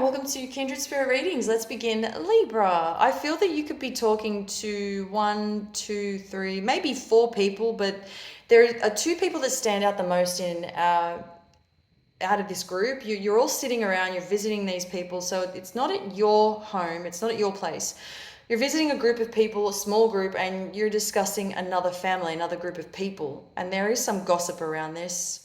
welcome to Kindred Spirit Readings. Let's begin. Libra, I feel that you could be talking to one, two, three, maybe four people, but there are two people that stand out the most in out of this group. You're all sitting around, you're visiting these people, so it's not at your home, it's not at your place. You're visiting a group of people, a small group, and you're discussing another family, another group of people, and there is some gossip around this.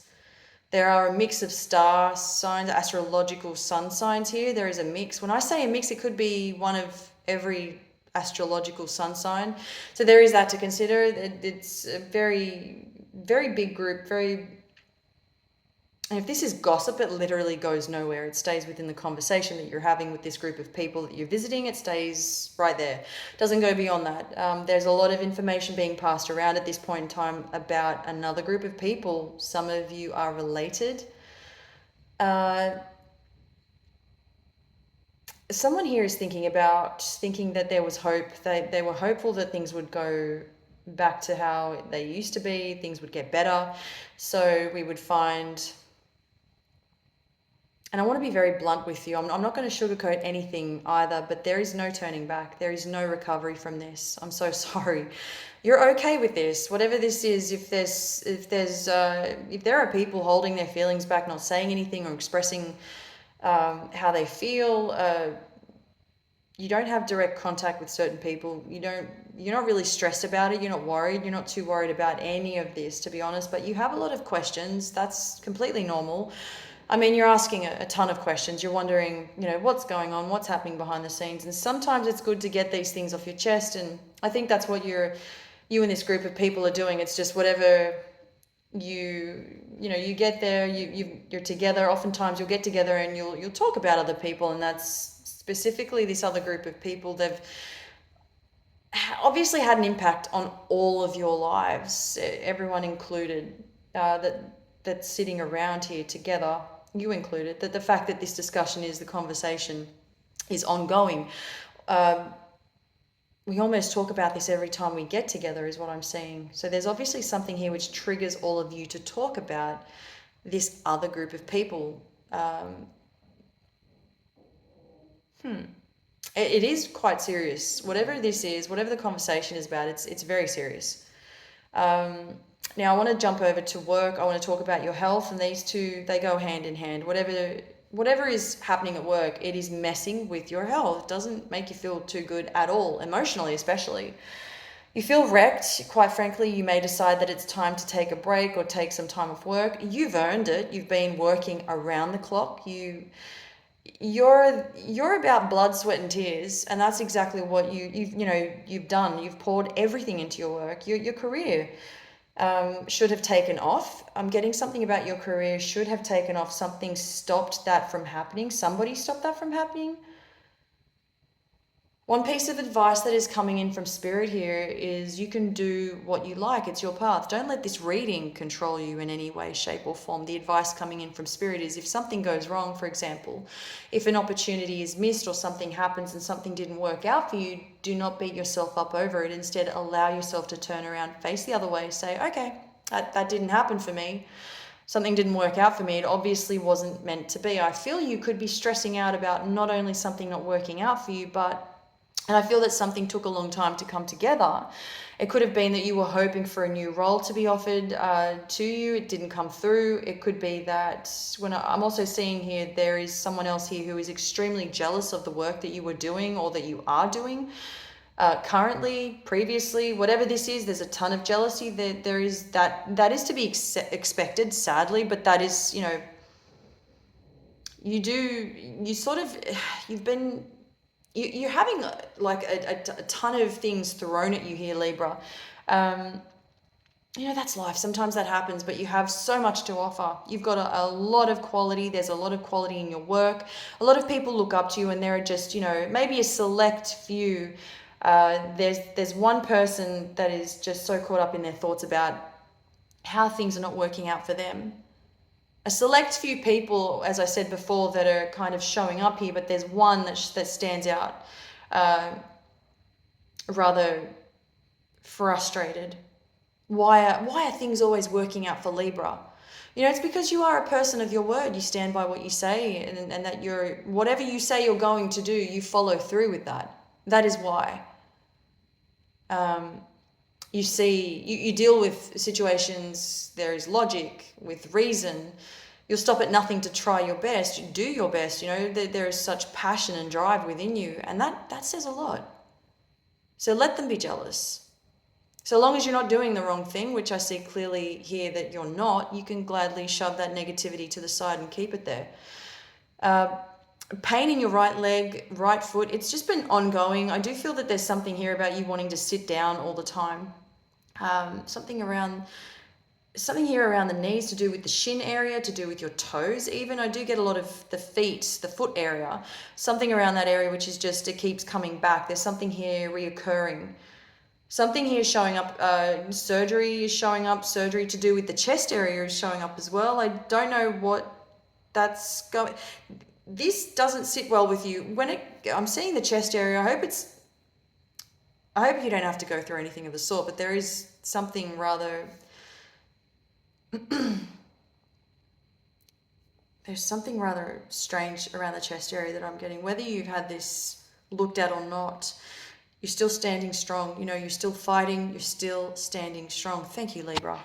There are a mix of star signs, astrological sun signs here. There is a mix. When I say a mix, it could be one of every astrological sun sign. So there is that to consider. It's a very, very big group, and if this is gossip, it literally goes nowhere. It stays within the conversation that you're having with this group of people that you're visiting. It stays right there. It doesn't go beyond that. There's a lot of information being passed around at this point in time about another group of people. Some of you are related. Someone here is thinking that there was hope. They were hopeful that things would go back to how they used to be. Things would get better. So we would find... And I want to be very blunt with you. I'm not going to sugarcoat anything either, but there is no turning back. There is no recovery from this. I'm so sorry. You're okay with this, whatever this is. If there are people holding their feelings back, not saying anything or expressing how they feel, you don't have direct contact with certain people. You're not really stressed about it. You're not worried. You're not too worried about any of this, to be honest. But you have a lot of questions. That's completely normal. I mean, you're asking a ton of questions. You're wondering, what's going on, what's happening behind the scenes. And sometimes it's good to get these things off your chest. And I think that's what you and this group of people are doing. It's just whatever you get there, you're together. Oftentimes you'll get together and you'll talk about other people. And that's specifically this other group of people. They've obviously had an impact on all of your lives, everyone included, that's sitting around here together, you included, that the fact that this discussion the conversation is ongoing. We almost talk about this every time we get together, is what I'm saying. So there's obviously something here which triggers all of you to talk about this other group of people. It is quite serious. Whatever this is, whatever the conversation is about, it's very serious. Now I want to jump over to work. I want to talk about your health, and these two, they go hand in hand. Whatever is happening at work, it is messing with your health. It doesn't make you feel too good at all, emotionally especially. You feel wrecked. Quite frankly, you may decide that it's time to take a break or take some time off work. You've earned it. You've been working around the clock. You're about blood, sweat, and tears, and that's exactly what you've done. You've poured everything into your work. Your career should have taken off. I'm getting something about your career should have taken off. Something stopped that from happening. Somebody stopped that from happening. One piece of advice that is coming in from Spirit here is you can do what you like. It's your path. Don't let this reading control you in any way, shape, or form. The advice coming in from Spirit is if something goes wrong, for example, if an opportunity is missed or something happens and something didn't work out for you, do not beat yourself up over it. Instead, allow yourself to turn around, face the other way, say, okay, that didn't happen for me. Something didn't work out for me. It obviously wasn't meant to be. I feel you could be stressing out about not only something not working out for you, and I feel that something took a long time to come together. It could have been that you were hoping for a new role to be offered to you. It didn't come through. It could be that I'm also seeing here, there is someone else here who is extremely jealous of the work that you were doing or that you are doing currently, previously, whatever this is. There's a ton of jealousy. There is that is to be expected, sadly, but that is, you're having like a ton of things thrown at you here, Libra. That's life. Sometimes that happens, but you have so much to offer. You've got a lot of quality. There's a lot of quality in your work. A lot of people look up to you, and there are just, maybe a select few. There's one person that is just so caught up in their thoughts about how things are not working out for them. A select few people, as I said before, that are kind of showing up here, but there's one that stands out, rather frustrated. Why are things always working out for Libra? You know, it's because you are a person of your word. You stand by what you say, and that you're, whatever you say you're going to do, you follow through with that. That is why. You see, you deal with situations, there is logic, with reason. You'll stop at nothing to try your best. You do your best, you know, there is such passion and drive within you, and that says a lot. So let them be jealous. So long as you're not doing the wrong thing, which I see clearly here that you're not, you can gladly shove that negativity to the side and keep it there. Pain in your right leg, right foot, it's just been ongoing. I do feel that there's something here about you wanting to sit down all the time. Something here around the knees, to do with the shin area, to do with your toes even. I do get a lot of the feet, the foot area, something around that area, which is just, it keeps coming back. There's something here reoccurring. Something here showing up, surgery is showing up, surgery to do with the chest area is showing up as well. I don't know what that's going. This doesn't sit well with you. I'm seeing the chest area, I hope you don't have to go through anything of the sort, but there is something rather, there's something rather strange around the chest area that I'm getting. Whether you've had this looked at or not, you're still standing strong. You know, you're still fighting, you're still standing strong. Thank you, Libra.